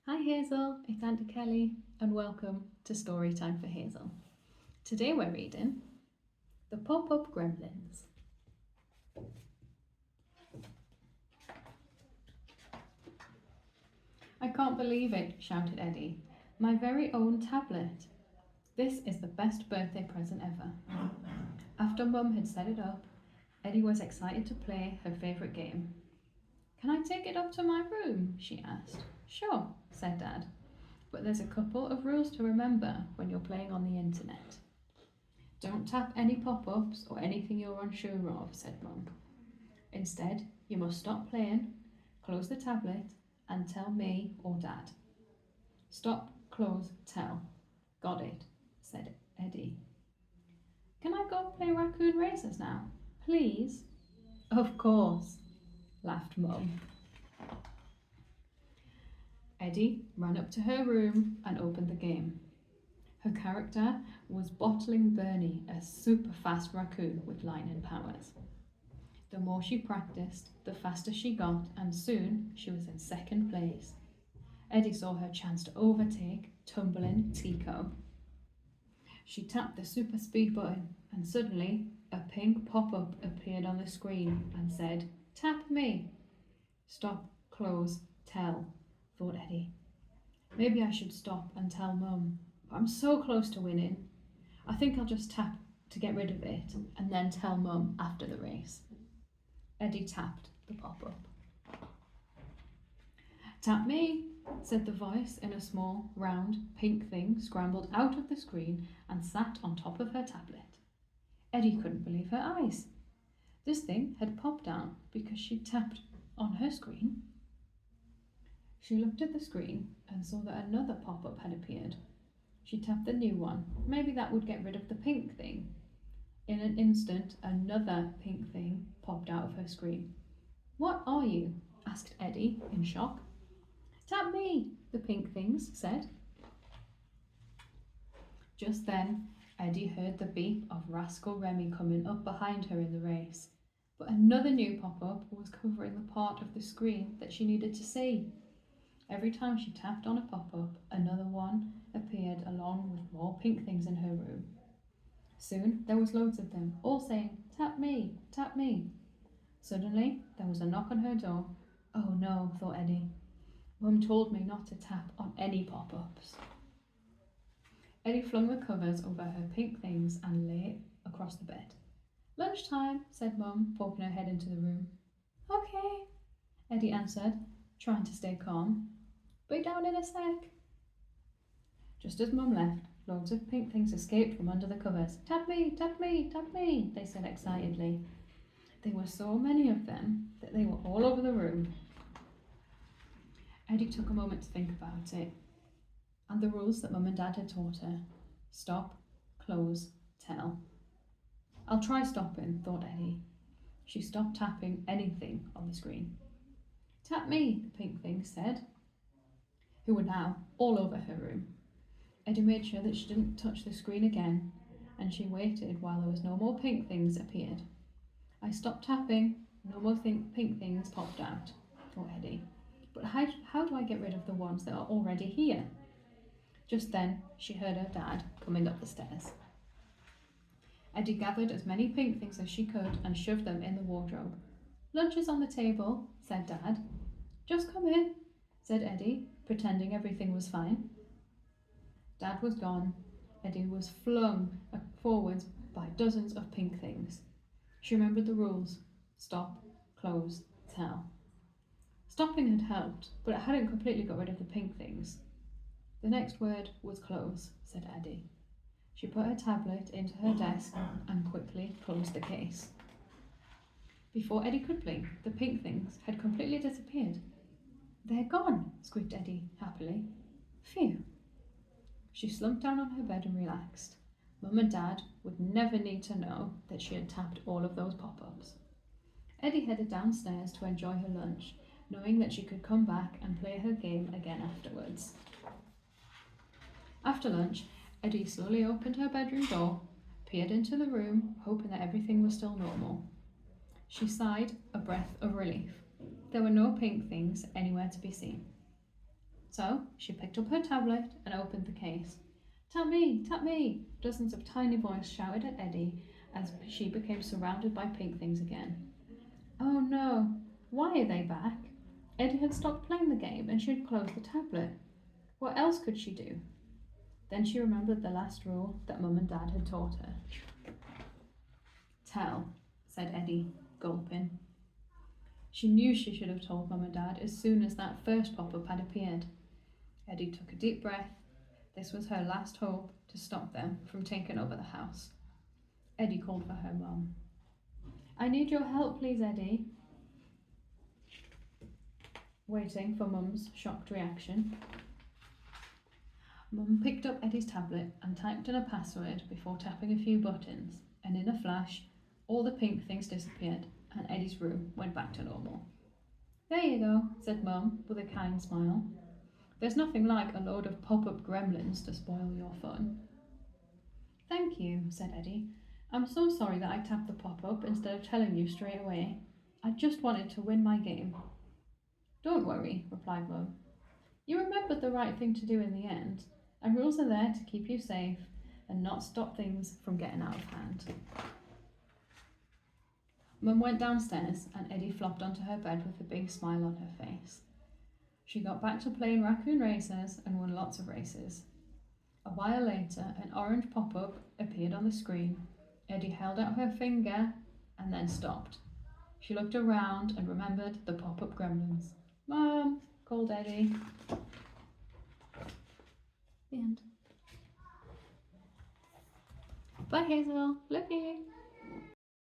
Hi Hazel, it's Auntie Kelly, and welcome to Storytime for Hazel. Today we're reading The Pop-Up Gremlins. I can't believe it, shouted Eddie. My very own tablet. This is the best birthday present ever. After Mum had set it up, Eddie was excited to play her favourite game. Can I take it up to my room? She asked. Sure, said Dad. But there's a couple of rules to remember when you're playing on the internet. Don't tap any pop-ups or anything you're unsure of, said Mum. Instead, you must stop playing, close the tablet, and tell me or Dad. Stop, close, tell. Got it, said Eddie. Can I go play raccoon races now, please? Of course, laughed Mum. Eddie ran up to her room and opened the game. Her character was Bottling Bernie, a super fast raccoon with lightning powers. The more she practiced, the faster she got, and soon she was in second place. Eddie saw her chance to overtake tumbling Tico. She tapped the super speed button, and suddenly a pink pop-up appeared on the screen and said, Tap me. Stop, close, tell, thought Eddie. Maybe I should stop and tell Mum. I'm so close to winning. I think I'll just tap to get rid of it and then tell Mum after the race. Eddie tapped the pop-up. Tap me, said the voice in a small, round, pink thing scrambled out of the screen and sat on top of her tablet. Eddie couldn't believe her eyes. This thing had popped down because she'd tapped on her screen. She looked at the screen and saw that another pop-up had appeared. She tapped the new one. Maybe that would get rid of the pink thing. In an instant, another pink thing popped out of her screen. What are you? Asked Eddie in shock. Tap me, the pink things said. Just then, Eddie heard the beep of Rascal Remy coming up behind her in the race. But another new pop-up was covering the part of the screen that she needed to see. Every time she tapped on a pop-up, another one appeared along with more pink things in her room. Soon there was loads of them, all saying, Tap me, tap me. Suddenly there was a knock on her door. Oh no, thought Eddie. Mum told me not to tap on any pop-ups. Eddie flung the covers over her pink things and lay across the bed. Lunchtime, said Mum, poking her head into the room. Okay, Eddie answered, trying to stay calm. Be down in a sec. Just as Mum left, loads of pink things escaped from under the covers. Tap me, tap me, tap me, they said excitedly. There were so many of them that they were all over the room. Eddie took a moment to think about it, and the rules that Mum and Dad had taught her. Stop, close, tell. I'll try stopping, thought Eddie. She stopped tapping anything on the screen. Tap me, the pink things said, who were now all over her room. Eddie made sure that she didn't touch the screen again, and she waited while there was no more pink things appeared. I stopped tapping, no more pink things popped out, thought Eddie. But how do I get rid of the ones that are already here? Just then, she heard her dad coming up the stairs. Eddie gathered as many pink things as she could and shoved them in the wardrobe. Lunch is on the table, said Dad. Just come in, said Eddie, pretending everything was fine. Dad was gone. Eddie was flung forwards by dozens of pink things. She remembered the rules. Stop, close, tell. Stopping had helped, but it hadn't completely got rid of the pink things. The next word was close, said Eddie. She put her tablet into her desk and quickly closed the case. Before Eddie could blink, the pink things had completely disappeared. They're gone, squeaked Eddie happily. Phew. She slumped down on her bed and relaxed. Mum and Dad would never need to know that she had tapped all of those pop-ups. Eddie headed downstairs to enjoy her lunch, knowing that she could come back and play her game again afterwards. After lunch, Eddie slowly opened her bedroom door, peered into the room, hoping that everything was still normal. She sighed, a breath of relief. There were no pink things anywhere to be seen. So she picked up her tablet and opened the case. Tap me, tap me! Dozens of tiny voices shouted at Eddie as she became surrounded by pink things again. Oh no, why are they back? Eddie had stopped playing the game and she had closed the tablet. What else could she do? Then she remembered the last rule that Mum and Dad had taught her. Tell, said Eddie, gulping. She knew she should have told Mum and Dad as soon as that first pop-up had appeared. Eddie took a deep breath. This was her last hope to stop them from taking over the house. Eddie called for her mum. I need your help, please, Eddie. Waiting for Mum's shocked reaction, Mum picked up Eddie's tablet and typed in a password before tapping a few buttons, and in a flash, all the pink things disappeared and Eddie's room went back to normal. There you go, said Mum with a kind smile. There's nothing like a load of pop-up gremlins to spoil your fun. Thank you, said Eddie. I'm so sorry that I tapped the pop-up instead of telling you straight away. I just wanted to win my game. Don't worry, replied Mum. You remembered the right thing to do in the end, and rules are there to keep you safe and not stop things from getting out of hand. Mum went downstairs and Eddie flopped onto her bed with a big smile on her face. She got back to playing raccoon races and won lots of races. A while later, an orange pop-up appeared on the screen. Eddie held out her finger and then stopped. She looked around and remembered the pop-up gremlins. Mum, called Eddie. The end. Bye, Hazel. Love you.